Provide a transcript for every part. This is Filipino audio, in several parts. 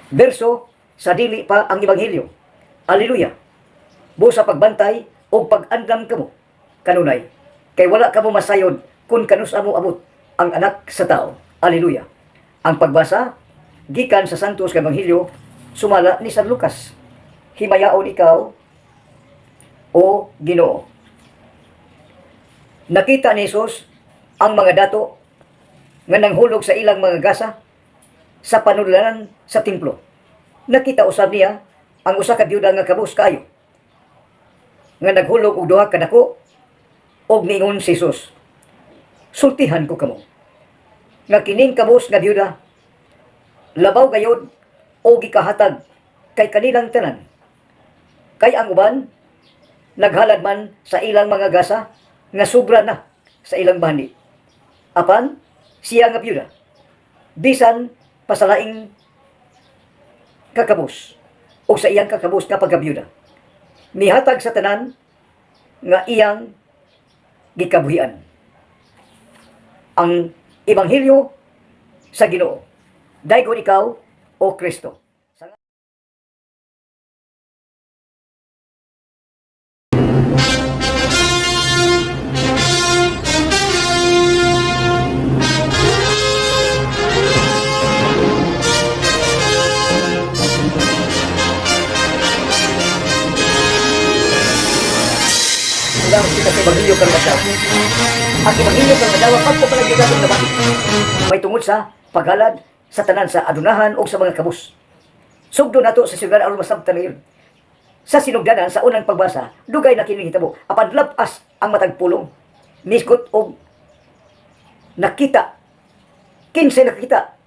Verso sa dili pa ang ebanghelyo. Hallelujah. Buo sa pagbantay o pag-andam kamo kanunay. Kay wala kamo masayod kung kanus amo abot ang anak sa tao. Hallelujah. Ang pagbasa gikan sa Santos nga Ebanghelyo sumala ni San Lucas. Himayaon ikaw o Ginoo. Nakita ni Jesus ang mga dato nga nanghulog sa ilang mga gasa sa panudlanan sa templo. Nakita usab niya ang usa ka byuda nga kabus kayo nga naghulog og duha ka dako og niingon si Jesus, sultihan ko kamo nga kining kabus nga byuda labaw gayod o gikahatag kay kanilang tanan, kay ang uban naghalad man sa ilang mga gasa nga sobra na sa ilang bani. Apan siya nga byuda bisan pasalaing kakabus o sa iyang kakabus nga pagkabyuda nihatag sa tanan nga iyang gikabuhian. Ang ebanghelyo sa Ginoo. Daygon ikaw o Kristo. Salamat kita sa ebanghelyo karong adlaw. Ang ebanghelyo karong adlaw pagpapalagigan ng laban. May tungod sa paghalad sa tanan sa adunahan o sa mga kabus. Sugdo nato sa sugan aron masabtan ngayon. Sa sinugdanan sa unang pagbasa, dugay na kining hitabo. Apan lapas ang matag pulong. Miskot og nakita. Kinsa nakita?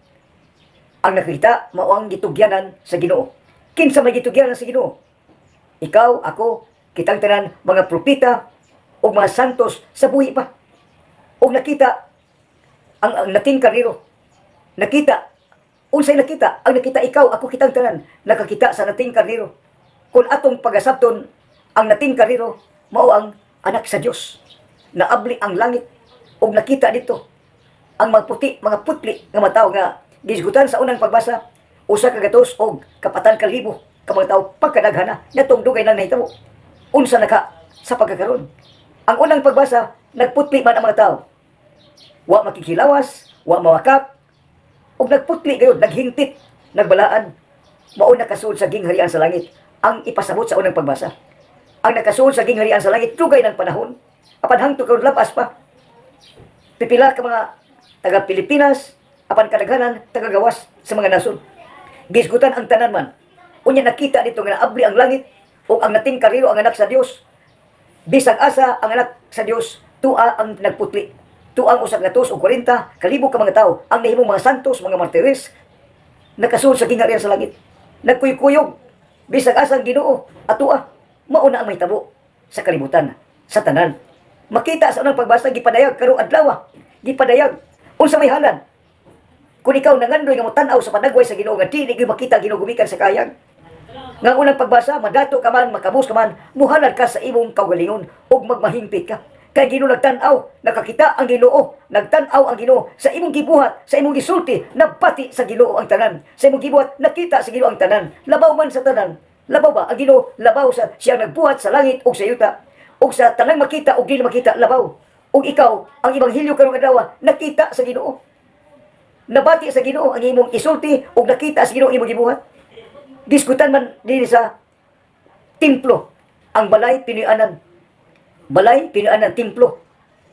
Ang nakita mao ang gitugyanan sa Ginoo. Kinsa may gitugyanan sa Ginoo? Ikaw, ako, kitang tanan mga propeta o mga santos sa buhi pa. O nakita ang nating kariro. Nakita. Unsay nakita? Ang nakita ikaw, ako kitang tanan. Nakakita sa nating kariro. Kung atong pagasabton, ang nating kariro, mao ang anak sa Dios. Naabli ang langit. O nakita dito. Ang mga puti, mga putli, nga mga tao nga gisgutan sa unang pagbasa, usa ka gatos o kapatan kalibo, ka mga tao pagkadaghana, natong dugay lang nahitabo. Unsa naka sa pagkakaroon. Ang unang pagbasa, nagputli man ang mga tao. Wa makikilawas, wa mawakap, ug nagputli gayud, naghintit, nagbalaan. Mao nakasuod sa gingharian sa langit ang ipasabot sa unang pagbasa. Ang nakasuod sa gingharian sa langit dugay ng panahon. Apan hangtod karon lapas pa. Pipila ka mga taga Pilipinas, apan kadaghanan taga gawas sa mga nasod. Gisgutan ang tanan man. Unya nakita dito nga naabli ang langit ug ang nating kariro ang anak sa Dios. Bisag asa ang anak sa Dios, tua ang nagputli. Tuang usag gatos o 40 kalibo ka mga tao, ang nahimong mga santos, mga martiris, nakasuod sa gingharian sa langit. Nagkuyog-kuyog, bisag asa ang Ginoo, at tua, mauna ang may tabo sa kalibutan, sa tanan. Makita sa unang pagbasa, gipadayag karong adlaw, gipadayag, unsa may halad. Kung ikaw nangandoy nga motanaw sa panagway sa Ginoo nga dili gyud makita Ginoo gumikan sa kayang. Nga unang pagbasa, madato ka man, makabus ka man, muhalad ka sa imong kaugalingon ug magmahimpit ka. Kay Ginoo nagtan-aw, nakakita ang Ginoo, nagtan-aw ang Ginoo sa imong gibuhat, sa imong gisulti, nagpati sa Ginoo ang tanan. Sa imong gibuhat, nakita sa Ginoo ang tanan. Labaw man sa tanan. Labaw ba ang Ginoo? Labaw sa siyang nagbuhat sa langit ug sa yuta. Ug sa tanang makita ug dili makita, labaw. Ug ikaw, ang ebanghelyo karong adlaw, nakita sa Ginoo. Nabati sa Ginoo ang imong isulti ug nakita sa Ginoo imong gibuhat. Diskutan man din sa templo, ang balay pinuyanan. Balay pinuyanan templo.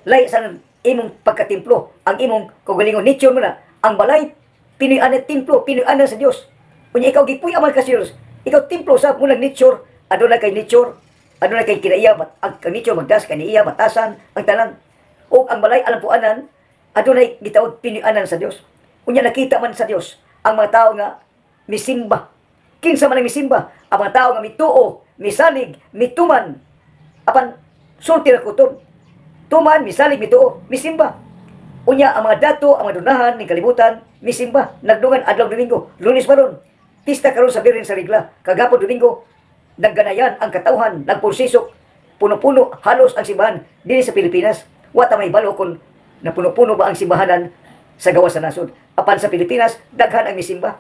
Lay sa imong pagkatemplo, ang imong kaugalingon nature mo na. Ang balay pinuyanan templo, pinuyanan sa Dios. Unya ikaw gipuy aman ka sa Dios. Ikaw templo sa munang nature, aduna kay nature, aduna kay kinaiya, ang nature magdas kaniya batasan ang tanan. O ang balay alampuanan, adunay gitaod pinuyanan sa Dios. Unya nakita man sa Dios ang mga tao nga misimba. Kinsa man ang misimba? Ang mga tao nga mituo, misalig, mituman. Apan sulti ra kuton. Tuman, misalig, mituo, misimba. Unya ang mga dato, ang mga dunahan ning kalibutan, misimba. Nagdungan adlaw Domingo, Lunes maron. Pista karon sa Birhen sa Regla. Kagapon Domingo, nagganayan ang katawhan, nagpursisok, puno-puno halos ang simbahan dili sa Pilipinas. Wa ta may balo kung napuno-puno ba ang simbahanan sa gawas sa nasod. Apan sa Pilipinas, daghan ang misimba.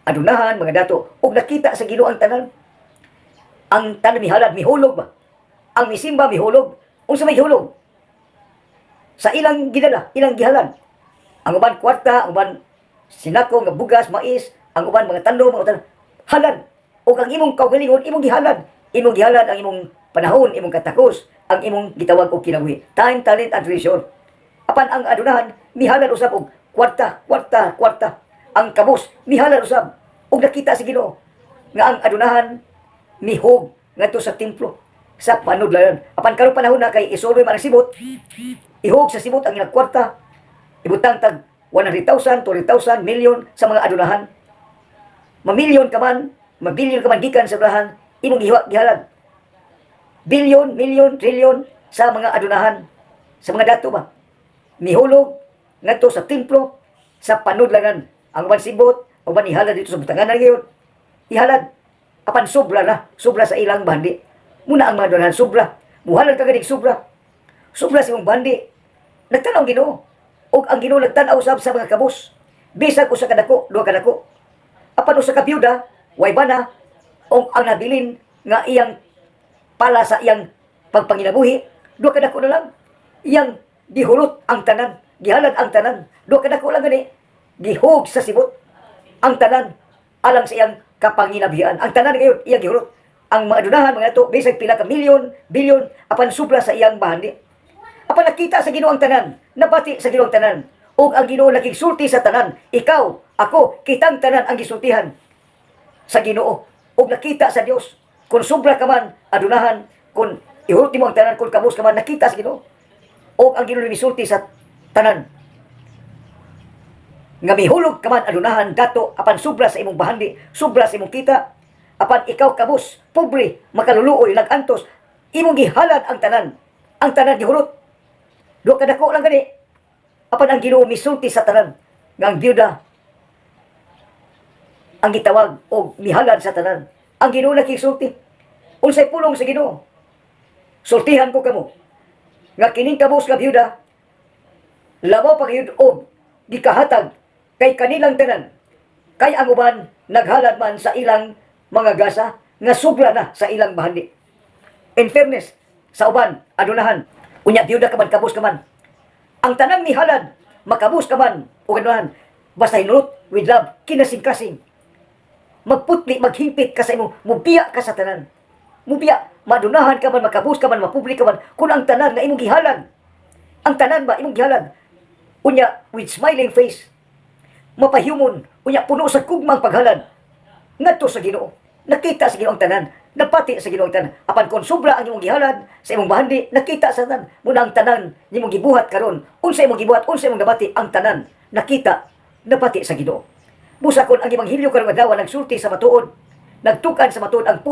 adunahan, mga dato, ug nakita sa Ginoo ang tanan. Ang tanan mihalad, mihulog ba? Ang misimba mihulog. Unsa may hulog? Sa ilang gidala, ilang gihalan. Ang uban kwarta, ang uban sinako nga bugas, mais, ang uban mga tando, mga tanan, halad. Ug ang imong kaugalingon, imong gihalad. Imong gihalad ang imong panahon, imong katakos, ang imong gitawag og kinabuhi. Time, talent, and treasure. Apan ang adunahan, mihalad usab og kwarta, kwarta, kwarta. Ang kabus, mihalad usab. Ug nakita sa Ginoo nga ang adunahan mihog ngadto sa templo sa panudlanan. Apan karong panahon na kay isuroy man ang sibot, ihog sa sibot ang ilang kwarta, ibutang tag 100,000, 200,000, million sa mga adunahan. Mamilyon ka man, mabilyon ka man gikan sa adunahan, imong gihalad. Bilyon, milyon, trilyon sa mga adunahan, sa mga dato ba. Mihulog ngadto sa templo sa panudlanan. Ang uban sibot, uban ihalad dito sa butangan na ngayon. Ihalad. Apan sobra sa ilang bandi. Muna ang mga adunahan, sobra. Muhalad ka ganing sobra. Sobra sa imong bandi. Nagtanaw ang Ginoo. O ang Ginoo nagtanaw usab sa mga kabus. Bisag usa ka dako, duha ka dako. Apan usa ka byuda, way bana, o ang nabilin nga iyang pala sa iyang pagpanginabuhi, duha ka dako na lang. Iyang gihulot ang tanan, gihalad ang tanan. Duha ka dako lang gani, gihug sa sibot ang tanan alang sa iyang kapanginabuhian. Ang tanan ngayon, iyang gihulot. Ang mga adunahan, mga ito, bisag pila ka milyon, bilyon, apan supla sa iyang bahandi. Apan nakita sa Ginoo ang tanan, nabati sa Ginoo ang tanan, ug ang Ginoo nagigsulti sa tanan. Ikaw, ako, kitang tanan ang gisultihan sa Ginoo. Ug nakita sa Dios, kung sobra ka man, adunahan, kung ihulti mo ang tanan, kung kabus ka man, nakita sa Ginoo. Ug ang Ginoo misulti sa tanan. Nga mihulog ka man, adunahan, dato, apan sobra sa imong bahandi, sobra sa imong kita, apan ikaw kabus, pobre, makaluluoy, nag-antos, imong gihalad ang tanan gihulot. Duha ka dako lang gani. Apan ang Ginoo misulti sa tanan, nga ang byuda ang gitawag og mihalad sa tanan. Ang Ginoo nakisulti. Unsay pulong sa Ginoo? Sultihan ko kamo nga kining kabus nga byuda labaw pagyud og gikahatag kay kanilang tanan. Kay ang uban naghalad man sa ilang mga gasa nga sobra na sa ilang bahandi. In fairness, sa uban, adunahan, unya byuda ka man, kabus ka man. Ang tanang mihalad, makabus ka man, o adunahan, basta hinulot with love, kinasing-kasing. Magputli, maghimpit ka sa imong, mubiya ka sa tanan. Mubiya, madunahan ka man, makabus ka man, mapublik ka man, kung ang tanan na imong gihalad. Ang tanan ba, imong gihalad. Unya, with smiling face, mapahimon, unya puno sa kugmang paghalad. Ngadto sa Ginoo. Nakita sa Ginoo ang tanan, napati sa Ginoo ang tanan. Apan kon sobra ang imong gihalad sa imong bahandi, nakita sa tanan. Muna ang tanan nimong gibuhat karon. Unsa imong gibuhat, unsa imong nabati ang tanan, nakita, napati sa Ginoo. Busa kon ang ebanghelyo karong adlaw nagsulti sa matuod, nagtukan sa matuod ang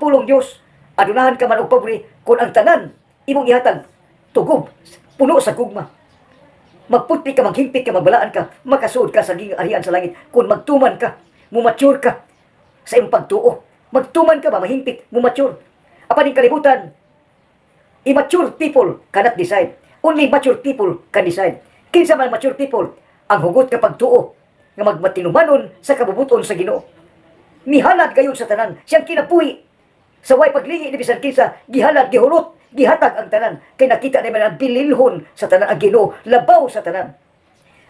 pulong Dios. Adunahan ka man og pobre, kon ang tanan imong gihatag tugob, puno sa gugma. Magputi ka, maghimpit ka, magbalaan ka, makasuod ka sa arian sa langit. Kung magtuman ka, mumature ka sa iyong pagtuo. Magtuman ka ba, mahimpit, mumature. Apan yung kalibutan, immature people cannot decide. Only mature people can decide. Kinsa man mature people, ang hugot ka pagtuo, nga magmatinumanon sa kabubuton sa Ginoo. Mihalad kayo sa tanan, siyang kinapuhi. Sa way paglingi ni bisan kinsa, gihalad, gihulot, gihatag ang tanan. Kay nakita naman ang bililhon sa tanan, ang Ginoo labaw sa tanan.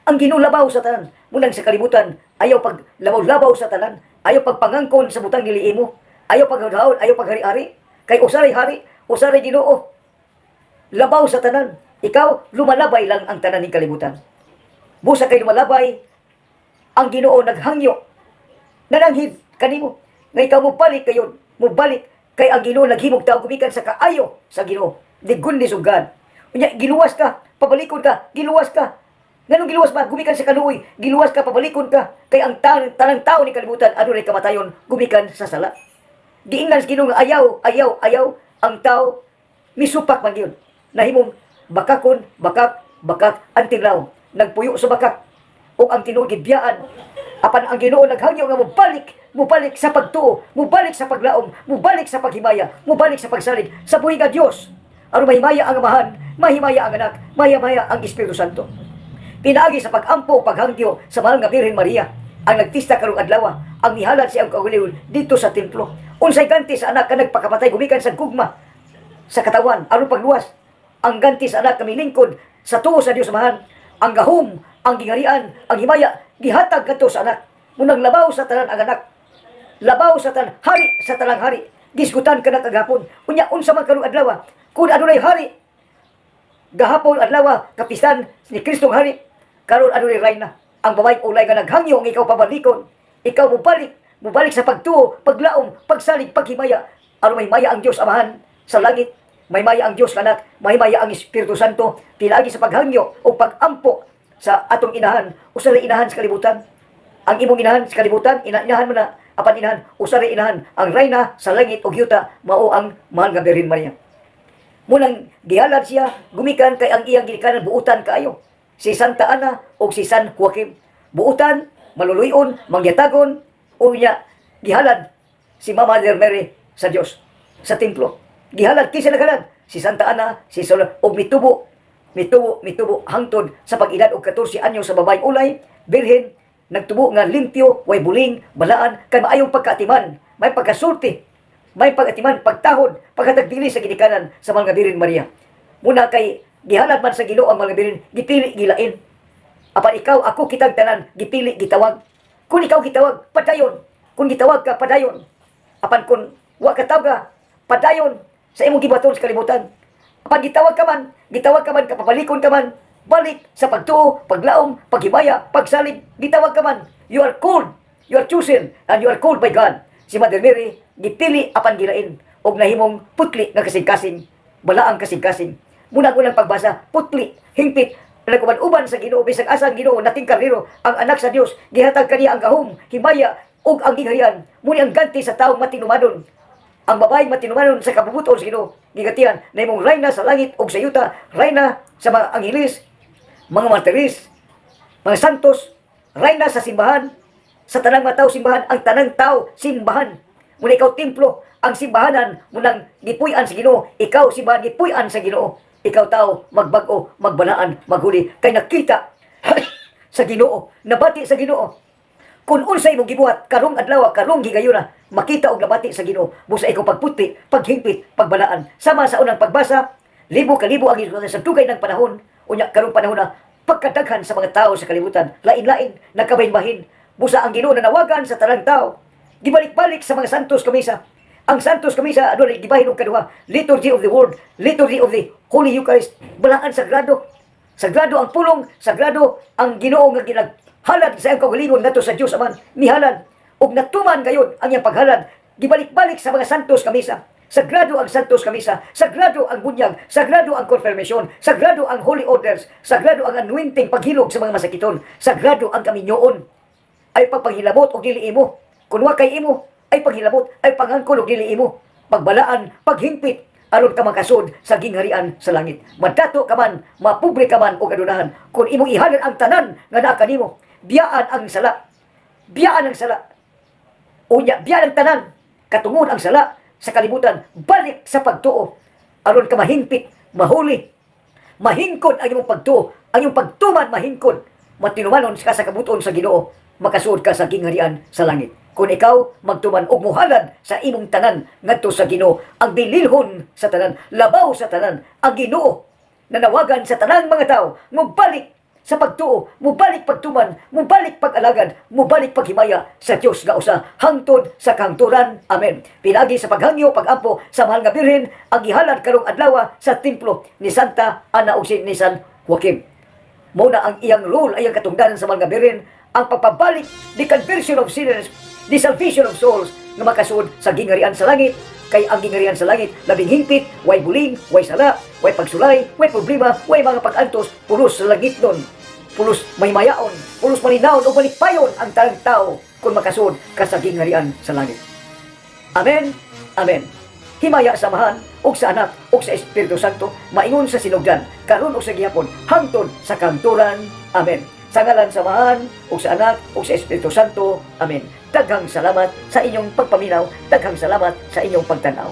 Ang Ginoo labaw sa tanan. Munang sa kalibutan, ayaw pag labaw-labaw sa tanan, ayaw pagpangangkon sa butang niliimo, ayaw paghadahon, ayaw paghari-ari. Kay usaray hari, usaray Ginoo. Labaw sa tanan. Ikaw, lumalabay lang ang tanan ng kalibutan. Busa kay lumalabay, ang Ginoo naghangyo. Nananghid kanimo. Nga ikaw mubalik kayon, mubalik. Kay ang Ginoo naghimog tao gumikan sa kaayo sa Ginoo. The goodness of God. Unya, giluwas ka, pabalikon ka, giluwas ka. Nganong giluwas ba? Gumikan sa kaluoy. Giluwas ka, pabalikon ka. Kay ang tanang tao ni kalibutan, ano rin kamatayon, gumikan sa sala. Giingnan sa Ginoo nga ayaw, ang tao, misupak man yun. Nahimong bakakon, bakak, antilaw. Nagpuyo sa bakak. O ang tinuod gibiyaan. Apan ang Ginoo naghangyo nga mubalik sa pagtuo, mubalik sa paglaom, mubalik sa paghimaya, mubalik sa pagsalig, sa buhi nga Dios. Aron mahimaya ang Amahan, mahimaya ang Anak, mahimaya ang Espiritu Santo. Pinaagi sa pagampo, paghangyo sa mahal nga Birhen Maria. ang nagtista karong adlaw, ang mihalad siya ang kaugalingon dito sa templo. Unsay ganti sa anak ka nagpakapatay gumikan sa gugma sa katawan aron pagluwas. Ang ganti sa anak kami lingkod sa tuo sa Dios Amahan. Ang gahom, ang gingarian, ang himaya gihatag kadto sa anak. Munang labaw sa tanan ang anak. Labaw sa tanan, hari sa tanang hari. Gisgutan ka na kagapon. Unya unsa man karong adlaw, kun adunay hari gahapon adlaw kapisan ni Kristong hari, karon adunay rayna. Ang babae ulay nga naghangyo ang ikaw pabalikon. Ikaw mubalik sa pagtuo, paglaom, pagsalig, paghimaya. Aron may maya ang Dios Amahan sa langit. May maya ang Diyos Anak, may maya ang Espiritu Santo, pilagi sa paghangyo o pagampo sa atong inahan, usari inahan sa kalibutan. Ang imong inahan sa kalibutan, inahan mo na, apan inahan, usari inahan, ang rayna sa langit o yuta, mao ang mahal nga Birhen Maria. Munang gihalad siya, gumikan kay ang iyang ginikanan, buutan kaayo. Si Santa Ana o si San Joaquim. Buutan, maluluyon, mangyatagon, o niya, gihalad si Mama Mary sa Diyos, sa templo. Gihalad kisa naghalad si Santa Ana, si Sol og mitubo hangtod sa pag-edad og 14 anyo sa babaeng ulay, birhen, nagtubo nga limpyo, way buling, balaan, kay maayong pagkaatiman, may pagkasulti, may pagatiman, pagtahod, paghatagdili sa ginikanan sa mga Birhen Maria. Muna kay gihalad man sa Ginoo ang mga birhen, gipili gilain. Apan ikaw, ako kitag tanan, gipili gitawag. Kung ikaw gitawag, padayon. Kung gitawag ka, padayon. Apan kung wa ka tawag, padayon sa imong gibaton sa kalibutan. Kapag gitawag ka man, kapabalikon ka man, balik sa pagtuo, paglaom, paghimaya, pagsalig, gitawag ka man. You are called, you are chosen, and you are called by God. Si Mother Mary, gipili apan gilain, og nahimong putli nga kasing-kasing, balaang kasing-kasing. Munang-unang pagbasa, putli, hingpit, nagkuman-uban sa Ginoo, bisag asang Ginoo, nating karnero, ang anak sa Dios, gihatag kaniya ang gahom, himaya, ug ang gingarian, muni ang ganti sa taong matinumadon. Ang babaeng matinumanon sa kabubuton sa Ginoo, gigatihan na imong rayna sa langit ug sa yuta, rayna sa mga angelis, mga martiris, mga santos, rayna sa simbahan, sa tanang mga tao simbahan, ang tanang tao simbahan. Muna ikaw templo, ang simbahanan munang gipuy-an sa Ginoo, ikaw simbahan gipuy-an sa Ginoo. Ikaw tao magbag-o, magbanaan, maghuli kay nakita sa Ginoo, nabati sa Ginoo. Kung unsay mo gibuhat karong adlaw, karong gigayuna, makita og nabati sa Ginoo. Busa ikaw pagputi, paghingpit, pagbalaan. Sama sa unang pagbasa, libo kalibo ang sa dugay ng panahon. Unya karong panahon na pagkadaghan sa mga tao sa kalibutan, lain-lain, nagkabahin-bahin. Busa ang Ginoo na nawagan sa tanang tao. Gibalik-balik sa mga santos kamisa. Ang santos kamisa adunay gibahin og kaduha, liturgy of the word, liturgy of the Holy Eucharist, balaan sagrado. Sagrado ang pulong, sagrado ang Ginoo nga halad sa iyang kaugalingon nato sa Diyos Aman, mihalad, og natuman gayon ang iyang paghalad, gibalik-balik sa mga santos kamisa. Sagrado ang santos kamisa, sagrado ang bunyag, sagrado ang confirmation, sagrado ang holy orders, sagrado ang anointing paghilog sa mga masakiton, sagrado ang kaminyoon, ay pagpanghilabot og dili imo. Kung wa kay imo, ay paghilabot, ay pangangkol og dili imo. Pagbalaan, paghingpit, aron ka makasud sa gingharian sa langit. Madato ka man, mapubre ka man o kadunahan, kung imong ihalad ang tanan nga naa kanimo, biyaan ang sala. Biyaan ang sala. Unya, biyaan ang tanan. Katungod ang sala sa kalibutan. Balik sa pagtuo. Aron ka mahingpit, mahuli. Mahingkod ang imong pagtuo. Ang iyong pagtuman mahingkod. Matinumanon ka sa kabuton sa Ginoo. Makasuod ka sa gingharian sa langit. Kung ikaw magtuman og muhalad sa imong tanan ngadto sa Ginoo, ang bililhon sa tanan, labaw sa tanan, ang Ginoo nanawagan sa tanang mga tao, mubalik sa pagtuo, mubalik pagtuman, mubalik pag-alagad, mubalik paghimaya sa Dios nga usa hangtod sa kahangturan. Amen. Pinagi sa paghangyo, pag-ampo sa mahal nga Birhen, ang gihalad karong adlaw sa templo ni Santa Ana ug ni San Joaquim. Muna ang iyang role, ay ang katungdanan sa mahal nga Birhen, ang pagpabalik, the conversion of sinners, the salvation of souls, nga makasud sa gingharian sa langit. Kay ang gingharian sa langit, labing hingpit, way buling, way sala, way pagsulay, way problema, way mga pag-antos, pulos sa langit nun. Pulos may mayaon, pulos maninaon o malikpayon ang tanang tao kung makasud ka sa gingharian sa langit. Amen. Amen. Himaya sa Amahan, ug sa Anak, ug sa Espiritu Santo, maingon sa sinugdan, karon ug sa gihapon, hangtod sa kahangturan. Amen. Sa ngalan sa Amahan, ug sa Anak, ug sa Espiritu Santo. Amen. Daghang salamat sa inyong pagpaminaw, daghang salamat sa inyong pagtanaw.